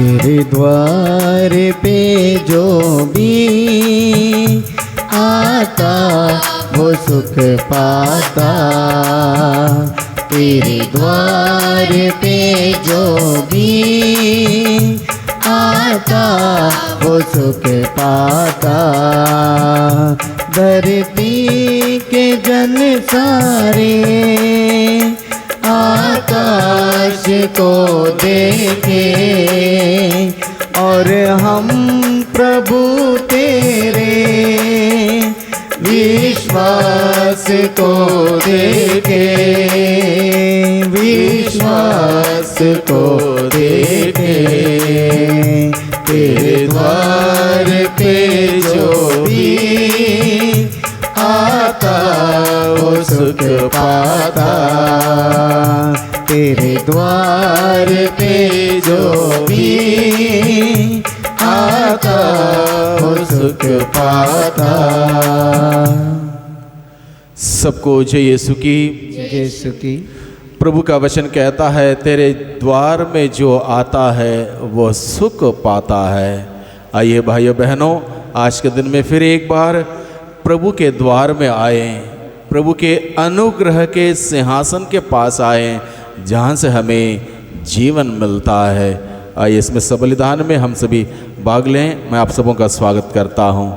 तेरे द्वार पे जो भी आता वो सुख पाता। तेरे द्वार पे जो भी आता वो सुख पाता। धरती के जन सारे आकाश को देखे और हम प्रभु तेरे विश्वास को देखे, विश्वास को देखे। तेरे द्वार पे जो भी आता वो सुख पाता। तेरे द्वार पे जो भी आता वो सुख पाता। सबको जय यीशु की। जय यीशु की। प्रभु का वचन कहता है तेरे द्वार में जो आता है वो सुख पाता है। आइए भाइयों बहनों, आज के दिन में फिर एक बार प्रभु के द्वार में आए, प्रभु के अनुग्रह के सिंहासन के पास आए जहाँ से हमें जीवन मिलता है। आइए इसमें सब बलिदान में हम सभी भाग लें। मैं आप सबों का स्वागत करता हूँ।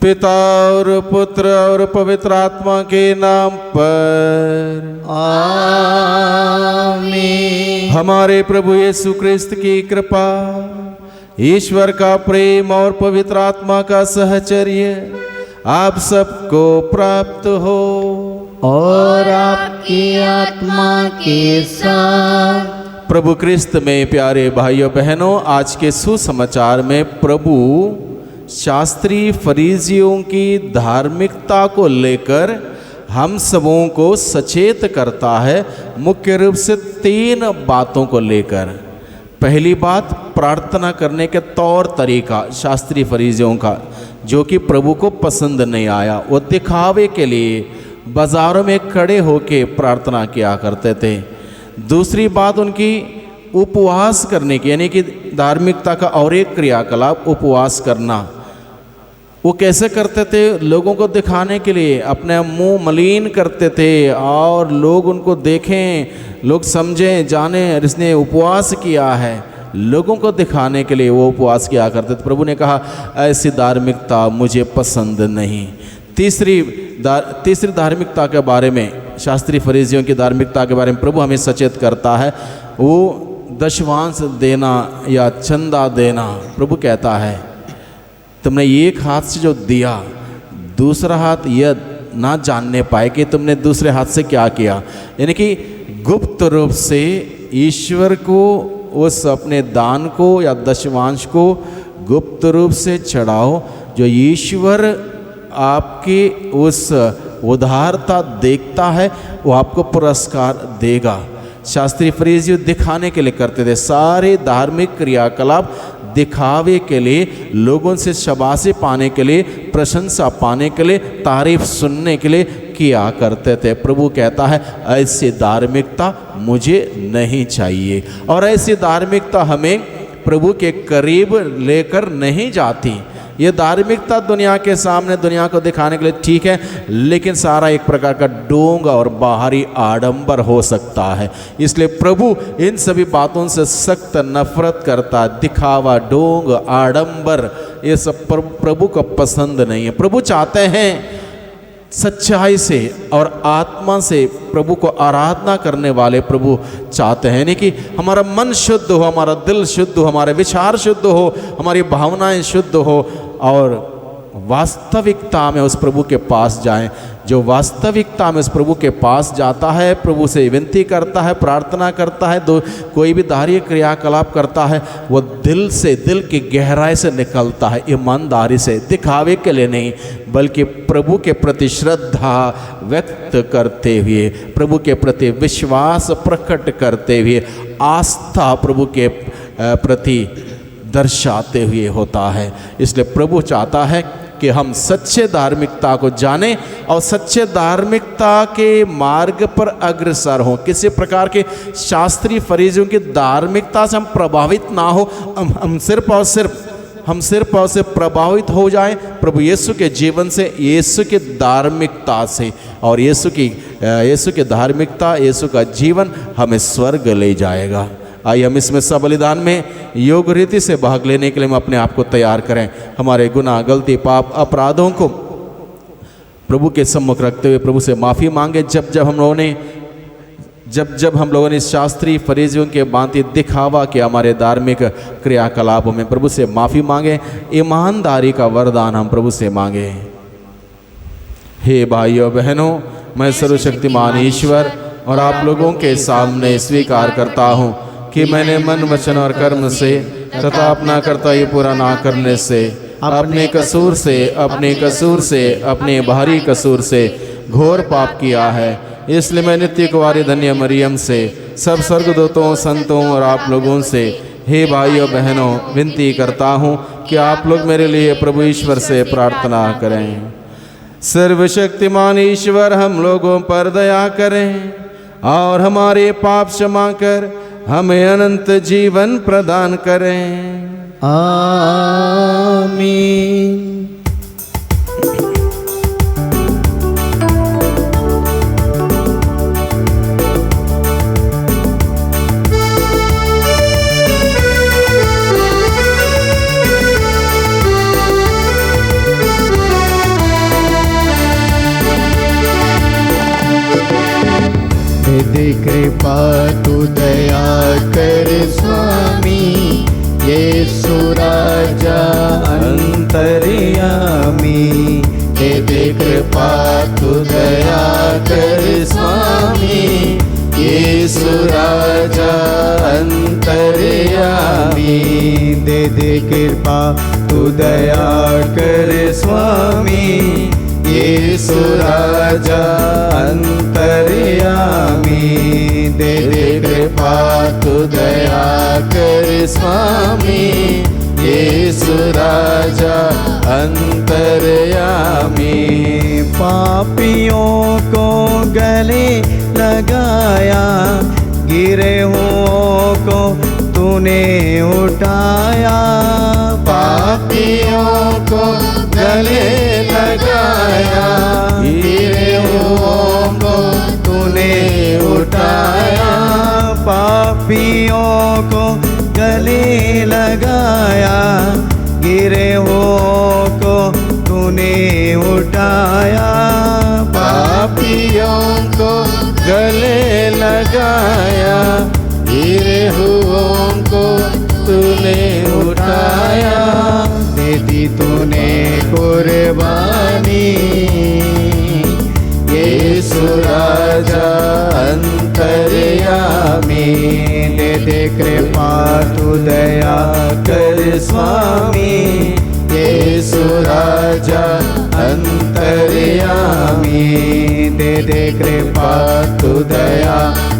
पिता और पुत्र और पवित्र आत्मा के नाम पर आमीन। हमारे प्रभु यीशु क्रिस्त की कृपा, ईश्वर का प्रेम और पवित्र आत्मा का सहचर्य आप सबको प्राप्त हो और आपकी आत्मा के साथ। प्रभु क्रिस्त में प्यारे भाइयों बहनों, आज के सुसमाचार में प्रभु शास्त्री फरीसियों की धार्मिकता को लेकर हम सबों को सचेत करता है, मुख्य रूप से 3 बातों को लेकर। पहली बात, प्रार्थना करने के तौर तरीका शास्त्री फरीसियों का, जो कि प्रभु को पसंद नहीं आया। वो दिखावे के लिए बाज़ारों में खड़े होके प्रार्थना किया करते थे। दूसरी बात उनकी उपवास करने की, यानी कि धार्मिकता का और एक क्रियाकलाप उपवास करना। वो कैसे करते थे? लोगों को दिखाने के लिए अपने मुंह मलिन करते थे और लोग उनको देखें, लोग समझें, जाने इसने उपवास किया है। लोगों को दिखाने के लिए वो उपवास किया करते थे। प्रभु ने कहा ऐसी धार्मिकता मुझे पसंद नहीं। तीसरी धार्मिकता के बारे में, शास्त्री फरीसियों की धार्मिकता के बारे में प्रभु हमें सचेत करता है। वो दशवांश देना या चंदा देना। प्रभु कहता है तुमने एक हाथ से जो दिया, दूसरा हाथ यह ना जानने पाए कि तुमने दूसरे हाथ से क्या किया। यानी कि गुप्त रूप से ईश्वर को उस अपने दान को या दशवांश को गुप्त रूप से चढ़ाओ। जो ईश्वर आपकी उस उदारता देखता है वो आपको पुरस्कार देगा। शास्त्री फरीसी दिखाने के लिए करते थे, सारे धार्मिक क्रियाकलाप दिखावे के लिए, लोगों से शाबाशी पाने के लिए, प्रशंसा पाने के लिए, तारीफ सुनने के लिए किया करते थे। प्रभु कहता है ऐसी धार्मिकता मुझे नहीं चाहिए। और ऐसी धार्मिकता हमें प्रभु के करीब लेकर नहीं जाती। ये धार्मिकता दुनिया के सामने, दुनिया को दिखाने के लिए ठीक है, लेकिन सारा एक प्रकार का ढोंग और बाहरी आडंबर हो सकता है। इसलिए प्रभु इन सभी बातों से सख्त नफरत करता है। दिखावा, ढोंग, आडंबर, ये सब प्रभु को पसंद नहीं है। प्रभु चाहते हैं सच्चाई से और आत्मा से प्रभु को आराधना करने वाले प्रभु चाहते हैं। यानी कि हमारा मन शुद्ध हो, हमारा दिल शुद्ध हो, हमारे विचार शुद्ध हो, हमारी भावनाएं शुद्ध हो और वास्तविकता में उस प्रभु के पास जाएं। जो वास्तविकता में उस प्रभु के पास जाता है, प्रभु से विनती करता है, प्रार्थना करता है, कोई भी धार्मिक क्रियाकलाप करता है, वो दिल से, दिल की गहराई से निकलता है, ईमानदारी से, दिखावे के लिए नहीं, बल्कि प्रभु के प्रति श्रद्धा व्यक्त करते हुए, प्रभु के प्रति विश्वास प्रकट करते हुए, आस्था प्रभु के प्रति दर्शाते हुए होता है। इसलिए प्रभु चाहता है कि हम सच्चे धार्मिकता को जानें और सच्चे धार्मिकता के मार्ग पर अग्रसर हों। किसी प्रकार के शास्त्रीय फरीजियों की धार्मिकता से हम प्रभावित ना हो, हम सिर्फ और सिर्फ प्रभावित हो जाएं प्रभु यीशु के जीवन से, यीशु की धार्मिकता से। और यीशु की धार्मिकता, यीशु का जीवन हमें स्वर्ग ले जाएगा। आइए हम इसमें सब बलिदान में योग रीति से भाग लेने के लिए हम अपने आप को तैयार करें। हमारे गुनाह, गलती, पाप, अपराधों को प्रभु के सम्मुख रखते हुए प्रभु से माफ़ी मांगे। जब हम लोगों ने शास्त्रीय फरीजियों के भांति दिखावा कि हमारे धार्मिक क्रियाकलापों में प्रभु से माफ़ी मांगे, ईमानदारी का वरदान हम प्रभु से मांगे। हे भाइयों बहनों, मैं सर्वशक्तिमान ईश्वर और आप लोगों के सामने स्वीकार करता हूँ कि मैंने मन, वचन और कर्म से तथा अपना कर्तव्य पूरा ना करने से, अपने कसूर से, अपने भारी कसूर से घोर पाप किया है। इसलिए मैं नित्य कुंवारी धन्य मरियम से, सब स्वर्गदूतों, संतों और आप लोगों से, हे भाइयों बहनों, विनती करता हूँ कि आप लोग मेरे लिए प्रभु ईश्वर से प्रार्थना करें। सर्वशक्तिमान ईश्वर हम लोगों पर दया करें और हमारे पाप क्षमा कर हमें अनंत जीवन प्रदान करें। आमीन। दे कृपा तू दया कर स्वामी, यीशु राजा अंतर्यामी। दे कृपा तू दया कर स्वामी, यीशु राजा अंतर्यामी। दे कृपा तू दया कर स्वामी, यीशु राजा अंतर्यामी। दे कृपा तू दया कर स्वामी, यीशु राजा अंतर्यामी। पापियों को गले लगाया, गिरे हुओं को तूने उठाया। पापियों को गले लगाया, गिरे हुओं को तूने उठाया। पापियों को गले लगाया, गिरे हुओं को तूने उठाया। पापियों को गले लगाया, गिरे हुओं को तूने उठाया। दे दी तूने कुर्बानी, यीशु राजा अंतर्यामी। दे कृपा तू दया कर स्वामी, यीशु राजा अंतर्यामी। दे कृपा तू दया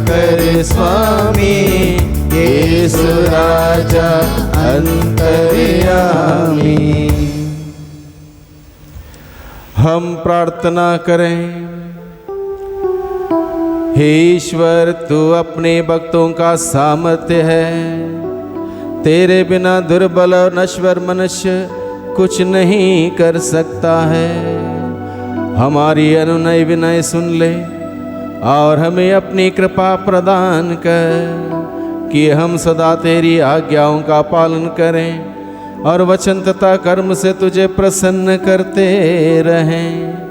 कर स्वामी, यीशु राजा अंतर्यामी। हम प्रार्थना करें। हे ईश्वर, तू अपने भक्तों का सामर्थ्य है। तेरे बिना दुर्बल और नश्वर मनुष्य कुछ नहीं कर सकता है। हमारी अनुनय विनय सुन ले और हमें अपनी कृपा प्रदान कर कि हम सदा तेरी आज्ञाओं का पालन करें और वचन तथा कर्म से तुझे प्रसन्न करते रहें।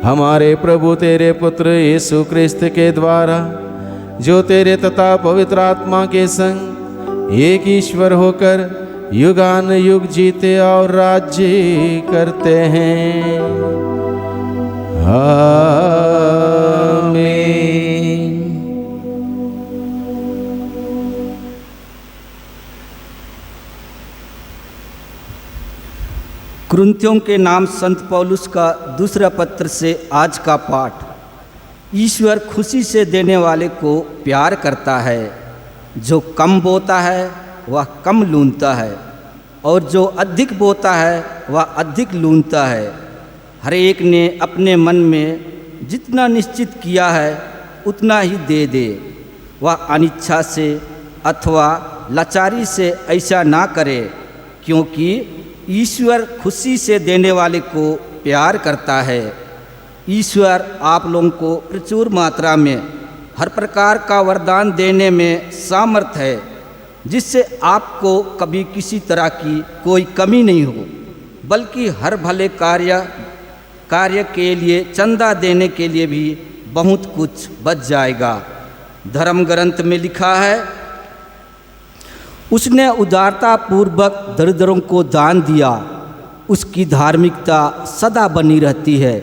हमारे प्रभु तेरे पुत्र यीशु क्रिस्त के द्वारा, जो तेरे तथा पवित्र आत्मा के संग एक ईश्वर होकर युगान युग जीते और राज्य करते हैं। आमीन। कुरिन्थियों के नाम संत पौलुस का दूसरा पत्र से आज का पाठ। ईश्वर खुशी से देने वाले को प्यार करता है। जो कम बोता है वह कम लूनता है, और जो अधिक बोता है वह अधिक लूनता है। हर एक ने अपने मन में जितना निश्चित किया है उतना ही दे दे। वह अनिच्छा से अथवा लाचारी से ऐसा ना करे, क्योंकि ईश्वर खुशी से देने वाले को प्यार करता है। ईश्वर आप लोगों को प्रचुर मात्रा में हर प्रकार का वरदान देने में सामर्थ है, जिससे आपको कभी किसी तरह की कोई कमी नहीं हो, बल्कि हर भले कार्य के लिए चंदा देने के लिए भी बहुत कुछ बच जाएगा। धर्म ग्रंथ में लिखा है, उसने उदारता पूर्वक दरिद्रों को दान दिया, उसकी धार्मिकता सदा बनी रहती है।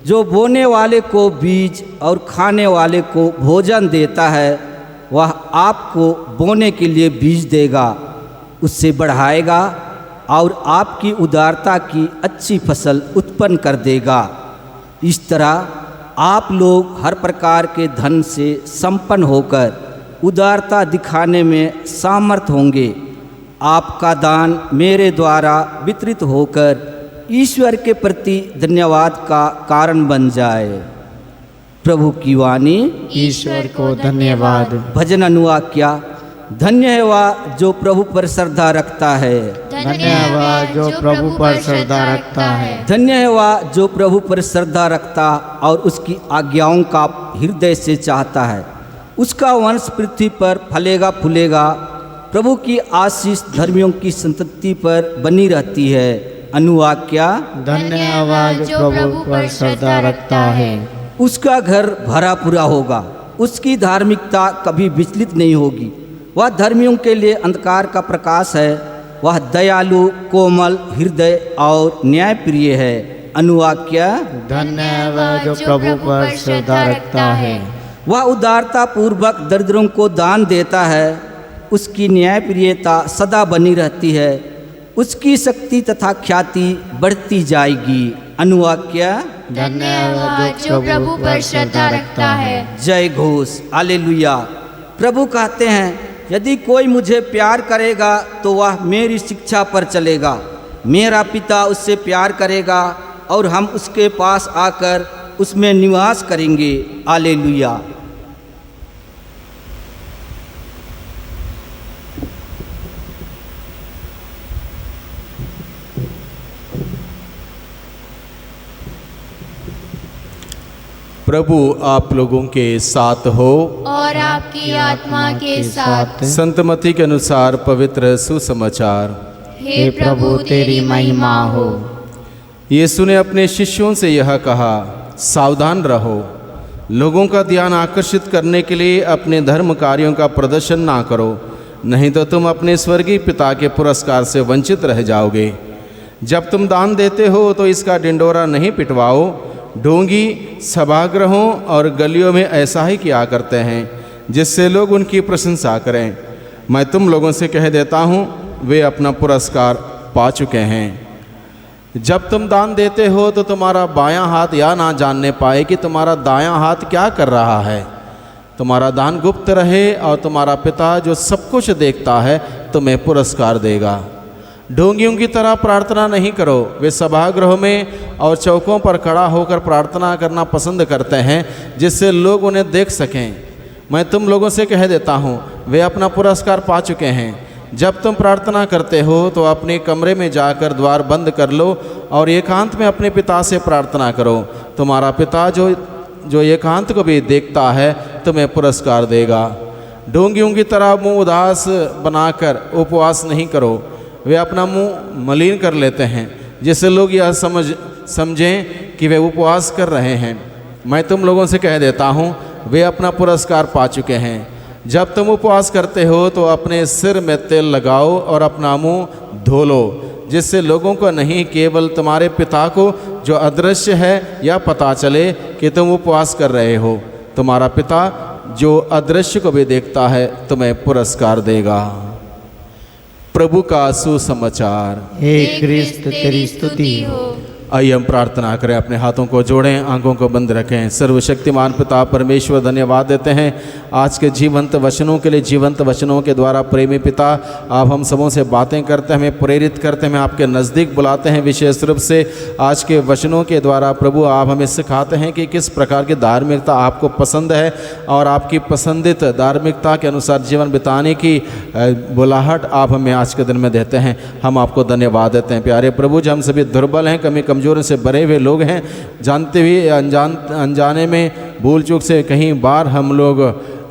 जो बोने वाले को बीज और खाने वाले को भोजन देता है, वह आपको बोने के लिए बीज देगा, उससे बढ़ाएगा और आपकी उदारता की अच्छी फसल उत्पन्न कर देगा। इस तरह आप लोग हर प्रकार के धन से संपन्न होकर उदारता दिखाने में सामर्थ होंगे। आपका दान मेरे द्वारा वितरित होकर ईश्वर के प्रति धन्यवाद का कारण बन जाए। प्रभु की वाणी। ईश्वर को धन्यवाद। भजन अनुवाक्या। धन्य है वह जो प्रभु पर श्रद्धा रखता है। धन्य है वह जो प्रभु पर श्रद्धा रखता है। धन्य है वह जो प्रभु पर श्रद्धा रखता और उसकी आज्ञाओं का हृदय से चाहता है। उसका वंश पृथ्वी पर फलेगा फूलेगा। प्रभु की आशीष धर्मियों की संतति पर बनी रहती है। अनुवाक्या। धन्य है वह जो प्रभु पर श्रद्धा रखता है। उसका घर भरा पूरा होगा, उसकी धार्मिकता कभी विचलित नहीं होगी। वह धर्मियों के लिए अंधकार का प्रकाश है। वह दयालु, कोमल हृदय और न्यायप्रिय है। अनुवाक्या। धन्य है वह जो प्रभु पर श्रद्धा रखता है। वह उदारता पूर्वक दरिद्रों को दान देता है। उसकी न्यायप्रियता सदा बनी रहती है। उसकी शक्ति तथा ख्याति बढ़ती जाएगी। अनुवाक्या। धन्य है वह जो प्रभु पर श्रद्धा रखता है। जय घोष। हालेलुया। प्रभु कहते हैं, यदि कोई मुझे प्यार करेगा तो वह मेरी शिक्षा पर चलेगा। मेरा पिता उससे प्यार करेगा और हम उसके पास आकर उसमें निवास करेंगे। हालेलुया। प्रभु आप लोगों के साथ हो और आपकी आत्मा के साथ। संत मत्ती के अनुसार पवित्र सुसमाचार। हे प्रभु तेरी महिमा हो। यीशु ने अपने शिष्यों से यह कहा, सावधान रहो, लोगों का ध्यान आकर्षित करने के लिए अपने धर्म कार्यों का प्रदर्शन ना करो, नहीं तो तुम अपने स्वर्गीय पिता के पुरस्कार से वंचित रह जाओगे। जब तुम दान देते हो तो इसका डिंडोरा नहीं पिटवाओ। ढोंगी सभागृहों और गलियों में ऐसा ही किया करते हैं, जिससे लोग उनकी प्रशंसा करें। मैं तुम लोगों से कह देता हूँ, वे अपना पुरस्कार पा चुके हैं। जब तुम दान देते हो तो तुम्हारा बायां हाथ यह ना जानने पाए कि तुम्हारा दायां हाथ क्या कर रहा है। तुम्हारा दान गुप्त रहे और तुम्हारा पिता जो सब कुछ देखता है तुम्हें पुरस्कार देगा। ढोंगियों की तरह प्रार्थना नहीं करो। वे सभागृहों में और चौकों पर खड़ा होकर प्रार्थना करना पसंद करते हैं, जिससे लोग उन्हें देख सकें। मैं तुम लोगों से कह देता हूँ, वे अपना पुरस्कार पा चुके हैं। जब तुम प्रार्थना करते हो तो अपने कमरे में जाकर द्वार बंद कर लो और एकांत में अपने पिता से प्रार्थना करो। तुम्हारा पिता जो एकांत को भी देखता है तुम्हें पुरस्कार देगा। ढोंगियों की तरह मुँह उदास बनाकर उपवास नहीं करो। वे अपना मुंह मलिन कर लेते हैं, जिससे लोग यह समझें कि वे उपवास कर रहे हैं। मैं तुम लोगों से कह देता हूँ, वे अपना पुरस्कार पा चुके हैं। जब तुम उपवास करते हो तो अपने सिर में तेल लगाओ और अपना मुंह धो लो, जिससे लोगों को नहीं, केवल तुम्हारे पिता को जो अदृश्य है यह पता चले कि तुम उपवास कर रहे हो। तुम्हारा पिता जो अदृश्य को भी देखता है तुम्हें पुरस्कार देगा। प्रभु का सुसमाचार। हे क्रिस्त तेरी स्तुति हो। आइए हम प्रार्थना करें, अपने हाथों को जोड़ें, आंखों को बंद रखें। सर्वशक्तिमान पिता परमेश्वर धन्यवाद देते हैं आज के जीवंत वचनों के लिए। जीवंत वचनों के द्वारा प्रेमी पिता आप हम सबों से बातें करते हैं, हमें प्रेरित करते हैं, हमें आपके नज़दीक बुलाते हैं। विशेष रूप से आज के वचनों के द्वारा प्रभु आप हमें सिखाते हैं कि किस प्रकार की धार्मिकता आपको पसंद है और आपकी पसंदीद धार्मिकता के अनुसार जीवन बिताने की बुलाहट आप हमें आज के दिन में देते हैं। हम आपको धन्यवाद देते हैं प्यारे प्रभु। जो हम सभी दुर्बल हैं, कमी कमजोरी से भरे हुए लोग हैं, जानते हुए अनजाने में भूल चूक से कहीं बार हम लोग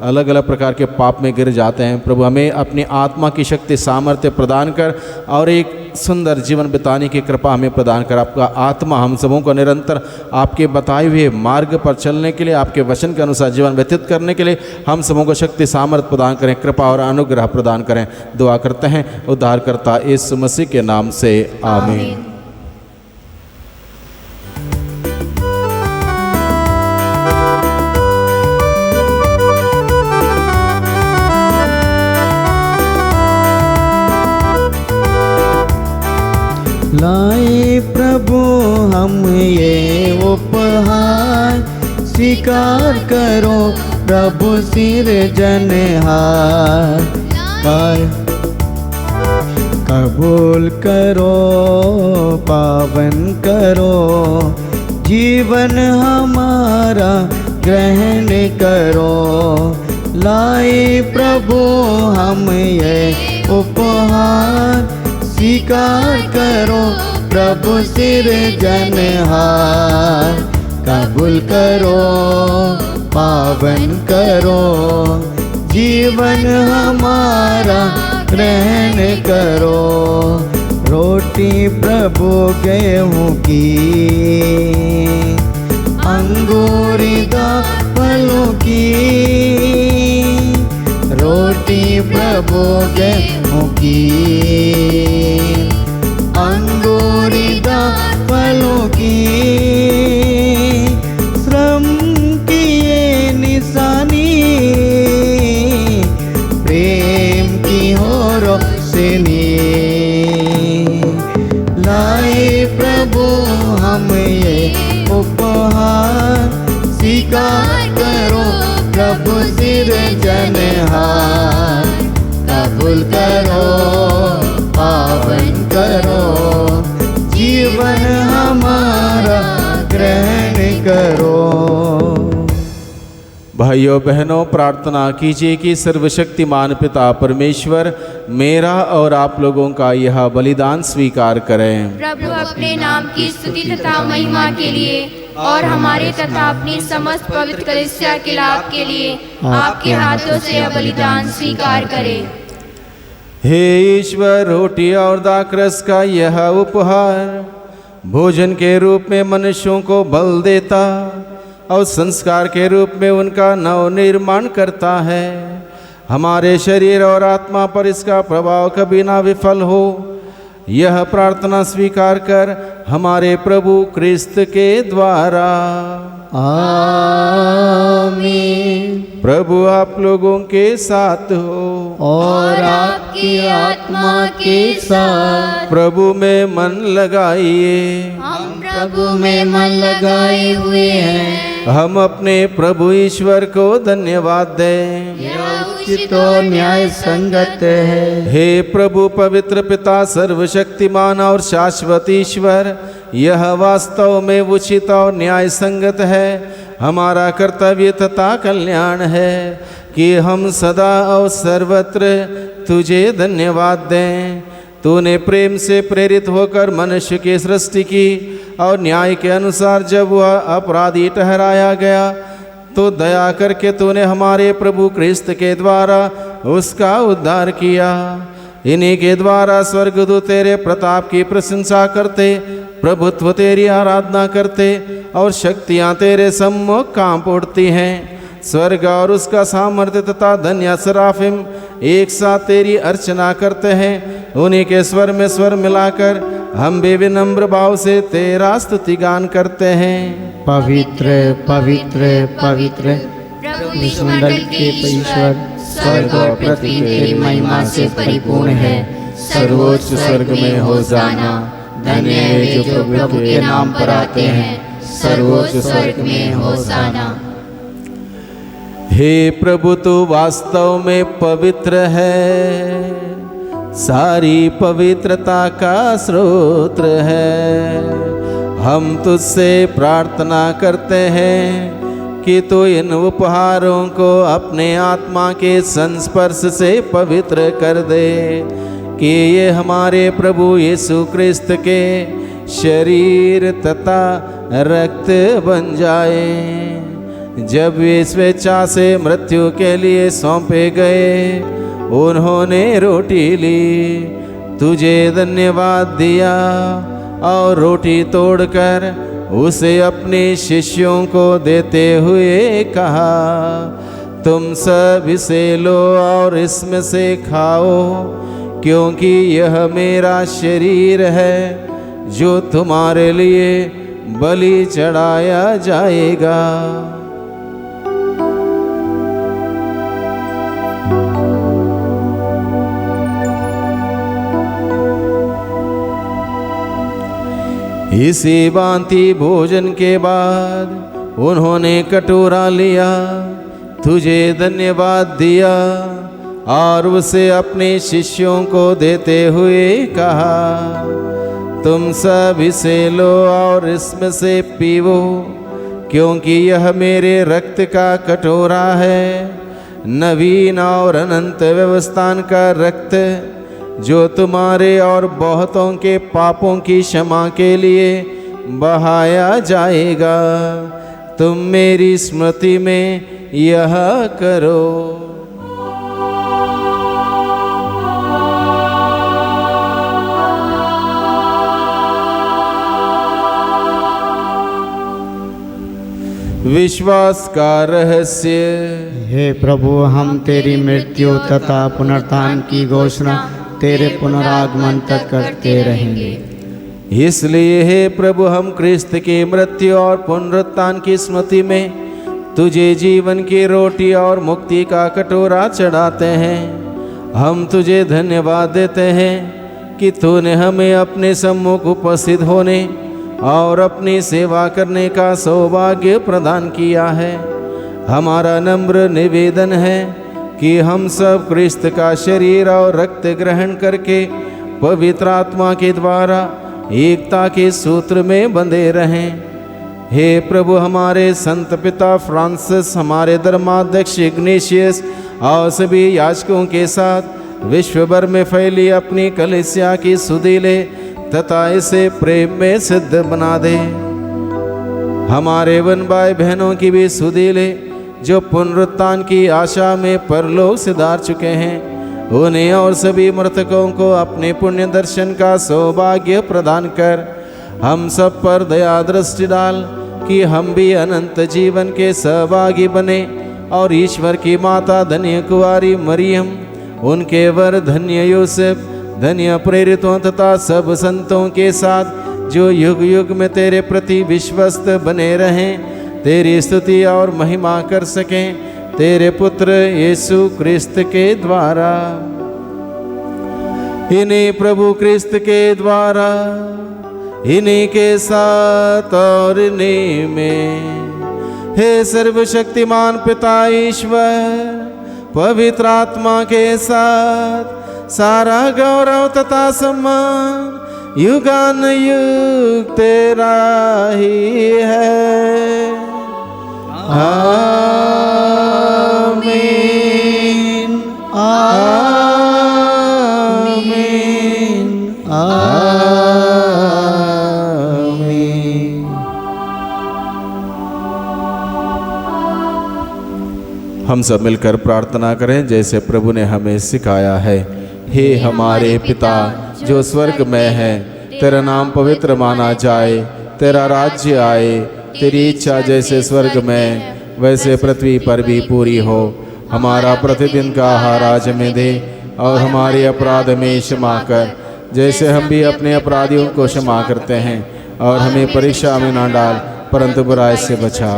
अलग अलग प्रकार के पाप में गिर जाते हैं। प्रभु हमें अपनी आत्मा की शक्ति सामर्थ्य प्रदान कर और एक सुंदर जीवन बिताने की कृपा हमें प्रदान कर। आपका आत्मा हम सबों को निरंतर आपके बताए हुए मार्ग पर चलने के लिए, आपके वचन के अनुसार जीवन व्यतीत करने के लिए हम सबों को शक्ति सामर्थ्य प्रदान करें, कृपा और अनुग्रह प्रदान करें। दुआ करते हैं उद्धारकर्ता यीशु मसीह के नाम से, आमीन। लाए प्रभु हम ये उपहार, स्वीकार करो प्रभु सिरजनहार। कबूल करो पावन करो, जीवन हमारा ग्रहण करो। लाए प्रभु हम ये उपहार, स्वीकार करो प्रभु सिरजनहार। कबूल करो पावन करो, जीवन हमारा ग्रहण करो। रोटी प्रभु गेहूं की, अंगूरीदा फलों की। रोटी प्रभु गेहूं की, अंगूरीदा फलों की। श्रम की ये निशानी, प्रेम की हो रोशनी। लाए प्रभु हम ये उपहार, स्वीकार करो प्रभु सिरजनहार। कबूल करो पावन करो, जीवन हमारा ग्रहण करो। भाइयों बहनों, प्रार्थना कीजिए कि सर्वशक्तिमान पिता परमेश्वर मेरा और आप लोगों का यह बलिदान स्वीकार करें। प्रभु अपने नाम की स्तुति तथा महिमा के लिए और हमारे तथा अपनी समस्त पवित्र कलीसिया के लाभ के लिए आपके हाथों से यह बलिदान स्वीकार करें। हे ईश्वर, रोटी और दाखरस का यह उपहार भोजन के रूप में मनुष्यों को बल देता और संस्कार के रूप में उनका नव निर्माण करता है। हमारे शरीर और आत्मा पर इसका प्रभाव कभी ना विफल हो, यह प्रार्थना स्वीकार कर हमारे प्रभु क्रिस्त के द्वारा। आमीन। प्रभु आप लोगों के साथ हो और आपकी आत्मा के साथ। प्रभु में मन लगाइए, हम प्रभु में मन लगाए हुए हैं। हम अपने प्रभु ईश्वर को धन्यवाद दें। यह उचित और न्याय संगत है। हे प्रभु पवित्र पिता सर्वशक्तिमान और शाश्वत ईश्वर, यह वास्तव में उचित और न्याय संगत है, हमारा कर्तव्य तथा कल्याण है कि हम सदा और सर्वत्र तुझे धन्यवाद दें। तूने प्रेम से प्रेरित होकर मनुष्य की सृष्टि की और न्याय के अनुसार जब वह अपराधी ठहराया गया तो दया करके तूने हमारे प्रभु क्रिस्त के द्वारा उसका उद्धार किया। इन्हीं के द्वारा स्वर्गदूत तेरे प्रताप की प्रशंसा करते, प्रभुत्व तेरी आराधना करते और शक्तियाँ तेरे सम्मुख कांप उठती हैं। स्वर्ग और उसका सामर्थ्य तथा धन्य सराफिम एक साथ तेरी अर्चना करते हैं। उन्हीं के स्वर में स्वर मिलाकर हम भी विनम्र भाव से तेरा स्तुति गान करते हैं। पवित्र पवित्र पवित्र विश्वमंडल के ईश्वर, स्वर्ग और पृथ्वी तेरी महिमा से परिपूर्ण है। सर्वोच्च स्वर्ग में होशाना, धन्य है जो प्रभु के नाम पर आते हैं, सर्वोच्च स्वर्ग में होशाना। हे प्रभु तू वास्तव में पवित्र है, सारी पवित्रता का स्रोत है। हम तुझसे प्रार्थना करते हैं कि तू इन उपहारों को अपने आत्मा के संस्पर्श से पवित्र कर दे, कि ये हमारे प्रभु यीशु क्रिस्त के शरीर तथा रक्त बन जाए। जब वे स्वेच्छा से मृत्यु के लिए सौंपे गए, उन्होंने रोटी ली, तुझे धन्यवाद दिया और रोटी तोड़कर उसे अपने शिष्यों को देते हुए कहा, तुम सब इसे लो और इसमें से खाओ, क्योंकि यह मेरा शरीर है जो तुम्हारे लिए बलि चढ़ाया जाएगा। इसी भांति भोजन के बाद उन्होंने कटोरा लिया, तुझे धन्यवाद दिया और उसे अपने शिष्यों को देते हुए कहा, तुम सब इसे लो और इसमें से पीवो, क्योंकि यह मेरे रक्त का कटोरा है, नवीन और अनंत व्यवस्थान का रक्त, जो तुम्हारे और बहुतों के पापों की क्षमा के लिए बहाया जाएगा। तुम मेरी स्मृति में यह करो। विश्वास का रहस्य। हे प्रभु, हम तेरी मृत्यु तथा पुनरुत्थान की घोषणा तेरे पुनरागमन तक करते रहेंगे। इसलिए हे प्रभु, हम क्रिस्त की मृत्यु और पुनरुत्थान की स्मृति में तुझे जीवन की रोटी और मुक्ति का कटोरा चढ़ाते हैं। हम तुझे धन्यवाद देते हैं कि तूने हमें अपने सम्मुख उपस्थित होने और अपनी सेवा करने का सौभाग्य प्रदान किया है। हमारा नम्र निवेदन है कि हम सब क्रिस्त का शरीर और रक्त ग्रहण करके पवित्र आत्मा के द्वारा एकता के सूत्र में बंधे रहें। हे प्रभु, हमारे संत पिता फ्रांसिस, हमारे धर्माध्यक्ष इग्नेशियस और सभी याजकों के साथ विश्व भर में फैली अपनी कलीसिया की सुधि ले तथा इसे प्रेम में सिद्ध बना दे। हमारे वन भाई बहनों की भी सुधि ले जो पुनरुत्थान की आशा में परलोक सिधार चुके हैं, उन्हें और सभी मृतकों को अपने पुण्य दर्शन का सौभाग्य प्रदान कर हम सब पर दया दृष्टि डाल कि हम भी अनंत जीवन के सहभागी बने और ईश्वर की माता धन्य कुंवारी मरियम, उनके वर धन्य यूसुफ, धन्य प्रेरितों तथा सब संतों के साथ जो युग युग में तेरे प्रति विश्वस्त बने रहें, तेरी स्तुति और महिमा कर सकें तेरे पुत्र यीशु क्रिस्त के द्वारा। इन्हीं प्रभु क्रिस्त के द्वारा, इन्हीं के साथ और इन्हीं में, हे सर्वशक्तिमान पिता ईश्वर, पवित्र आत्मा के साथ सारा गौरव तथा सम्मान युगान युग तेरा ही है। आमीन आमीन आमीन। हम सब मिलकर प्रार्थना करें जैसे प्रभु ने हमें सिखाया है। हे हमारे पिता जो स्वर्ग में है, तेरा नाम पवित्र माना जाए, तेरा राज्य आए, तेरी इच्छा जैसे स्वर्ग में वैसे पृथ्वी पर भी पूरी हो। हमारा प्रतिदिन का आहार आज हमें दे और हमारे अपराध में क्षमा कर, जैसे हम भी अपने अपराधियों को क्षमा करते हैं, और हमें परीक्षा में ना डाल परंतु बुराई से बचा।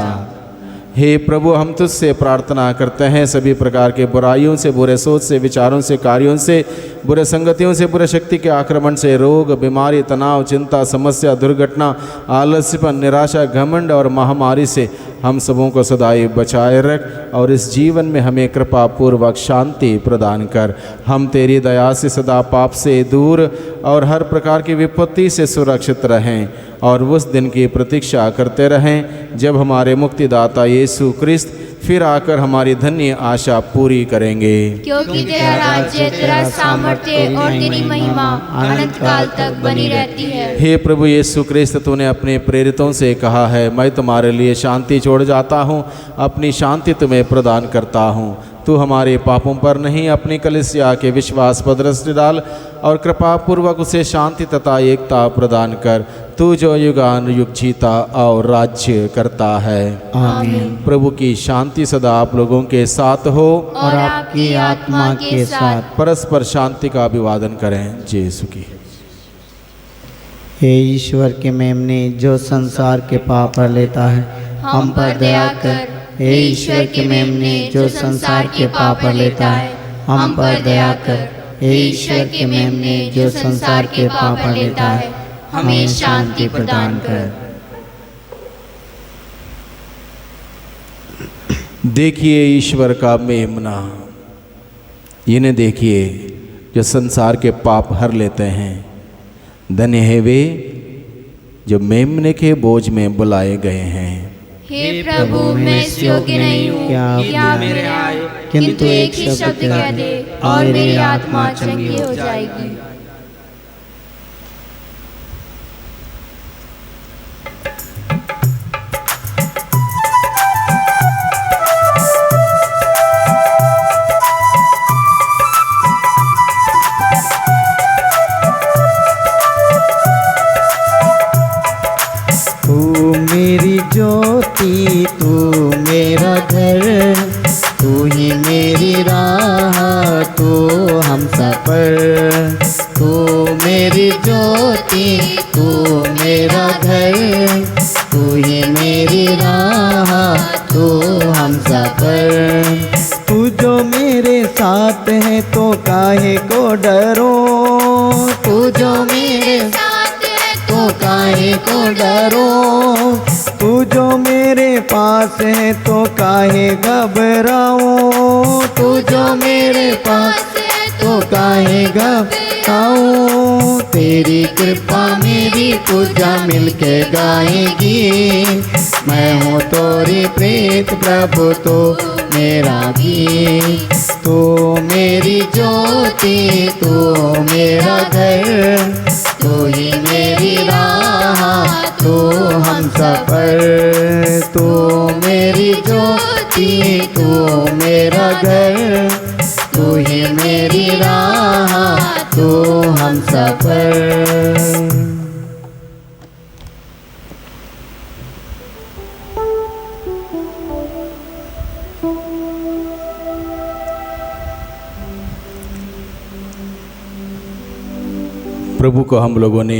हे प्रभु, हम तुझसे प्रार्थना करते हैं सभी प्रकार के बुराइयों से, बुरे सोच से, विचारों से, कार्यों से, बुरे संगतियों से, बुरे शक्ति के आक्रमण से, रोग, बीमारी, तनाव, चिंता, समस्या, दुर्घटना, आलस्यपन, निराशा, घमंड और महामारी से हम सबों को सदाई बचाए रख और इस जीवन में हमें कृपा पूर्वक शांति प्रदान कर। हम तेरी दया से सदा पाप से दूर और हर प्रकार की विपत्ति से सुरक्षित रहें और उस दिन की प्रतीक्षा करते रहें जब हमारे मुक्तिदाता यीशु क्रिस्त फिर आकर हमारी धन्य आशा पूरी करेंगे। क्योंकि तेरा राज्य, तेरा सामर्थ्य और तेरी महिमा अनंत काल तक बनी रहती है। हे प्रभु यीशु क्रिस्त, तूने अपने प्रेरितों से कहा है, मैं तुम्हारे लिए शांति छोड़ जाता हूँ, अपनी शांति तुम्हें प्रदान करता हूँ। तू हमारे पापों पर नहीं, अपनी कलीसिया के विश्वास पर दृष्टि डाल और कृपा पूर्वक उसे शांति तथा एकता प्रदान कर। तू जो युगान युग जीता और राज्य करता है। आमीन। प्रभु की शांति सदा आप लोगों के साथ हो और आपकी आत्मा के साथ। परस्पर शांति का अभिवादन करें। जय यीशु की। हे ईश्वर के मेमने, जो संसार के पाप हर लेता है, हम पर दया कर। हे ईश्वर के मेमने, जो संसार के पाप हर लेता है, हम पर दया कर। हे ईश्वर के मेमने, जो संसार के पाप हर लेता है, हमें शांति प्रदान कर। देखिए ईश्वर का मेमना, इन्हें देखिए जो संसार के पाप हर लेते हैं। धन्य है वे जो मेमने के बोझ में बुलाए गए हैं। हे प्रभु, मैं इस योग्य नहीं हूँ कि आप मेरे आए, किंतु एक ही शब्द कह दे और मेरी आत्मा चंगी हो जाएगी। ज्योति तू मेरा घर, तू ही मेरी राह, तू हम सफर। तू मेरी ज्योति, तू मेरा घर, तू ही मेरी राह, तू हम सफर। तू जो मेरे साथ है तो काहे को डरो, तू जो मेरे साथ है तो काहे को डरो। तू जो मेरे पास है तो काहे घबराओ, तू जो मेरे पास है तो काहे घबराओ। तेरी कृपा मेरी पूजा मिलके गाएगी, मैं हूँ तोरी प्रीत प्रभु तो मेरा गीत। तू मेरी ज्योति, तू मेरा घर, तू ही मेरी राह, तू हम सफर। तू मेरी ज्योति, तू मेरा घर, तू ही मेरी राह, तू हम सफर। प्रभु को हम लोगों ने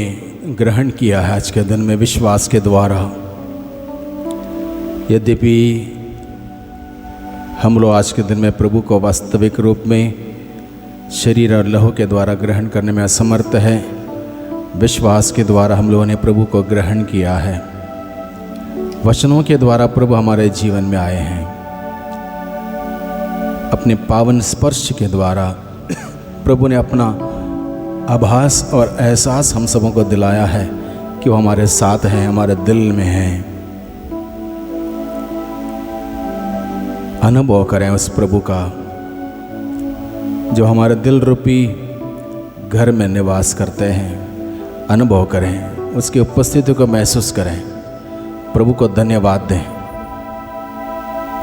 ग्रहण किया है आज के दिन में विश्वास के द्वारा। यद्यपि हम लोग आज के दिन में प्रभु को वास्तविक रूप में शरीर और लहू के द्वारा ग्रहण करने में असमर्थ है, विश्वास के द्वारा हम लोगों ने प्रभु को ग्रहण किया है। वचनों के द्वारा प्रभु हमारे जीवन में आए हैं। अपने पावन स्पर्श के द्वारा प्रभु ने अपना आभास और एहसास हम सबों को दिलाया है कि वो हमारे साथ हैं, हमारे दिल में हैं। अनुभव करें उस प्रभु का जो हमारे दिल रूपी घर में निवास करते हैं। अनुभव करें, उसकी उपस्थिति को महसूस करें, प्रभु को धन्यवाद दें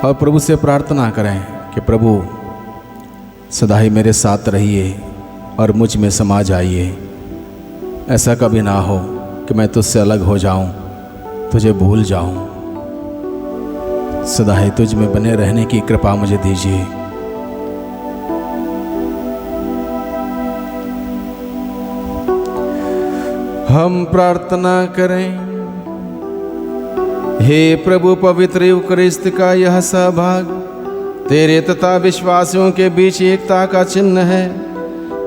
और प्रभु से प्रार्थना करें कि प्रभु सदा ही मेरे साथ रहिए और मुझ में समा जाइए। ऐसा कभी ना हो कि मैं तुझसे अलग हो जाऊं, तुझे भूल जाऊं। सदा ही तुझ में बने रहने की कृपा मुझे दीजिए। हम प्रार्थना करें। हे प्रभु, पवित्र यूकरिस्त का यह सहभाग तेरे तथा विश्वासियों के बीच एकता का चिन्ह है।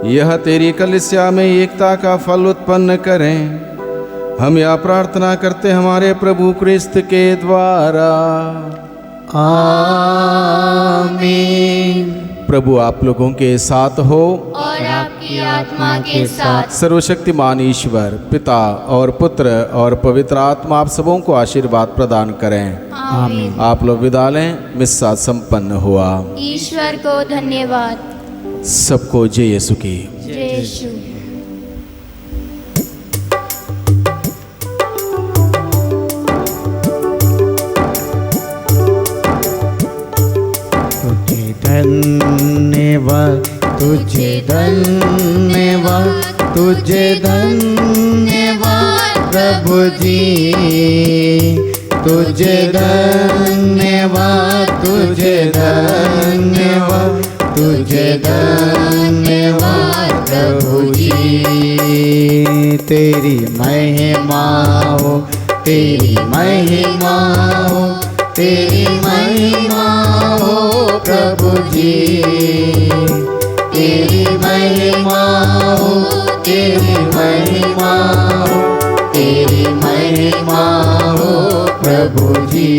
यह तेरी कलीसिया में एकता का फल उत्पन्न करें। हम यह प्रार्थना करते हमारे प्रभु क्रिस्त के द्वारा। आमीन। प्रभु आप लोगों के साथ हो और आपकी आत्मा के साथ। सर्वशक्तिमान ईश्वर पिता और पुत्र और पवित्र आत्मा आप सबों को आशीर्वाद प्रदान करें। आमीन। आप लोग विदा लें। मिस्सा संपन्न हुआ। ईश्वर को धन्यवाद। सबको जय यीशु की। जय यीशु। धन्यवाद तुझे, धन्यवाद तुझे, धन्यवाद प्रभु जी। तुझे धन्यवाद, तुझे धन्यवाद, तुझे धन्यवाद प्रभु जी। तेरी महिमा हो, तेरी महिमा हो, तेरी महिमा हो प्रभु जी। तेरी महिमा हो, तेरी महिमा हो, तेरी महिमा हो प्रभु जी।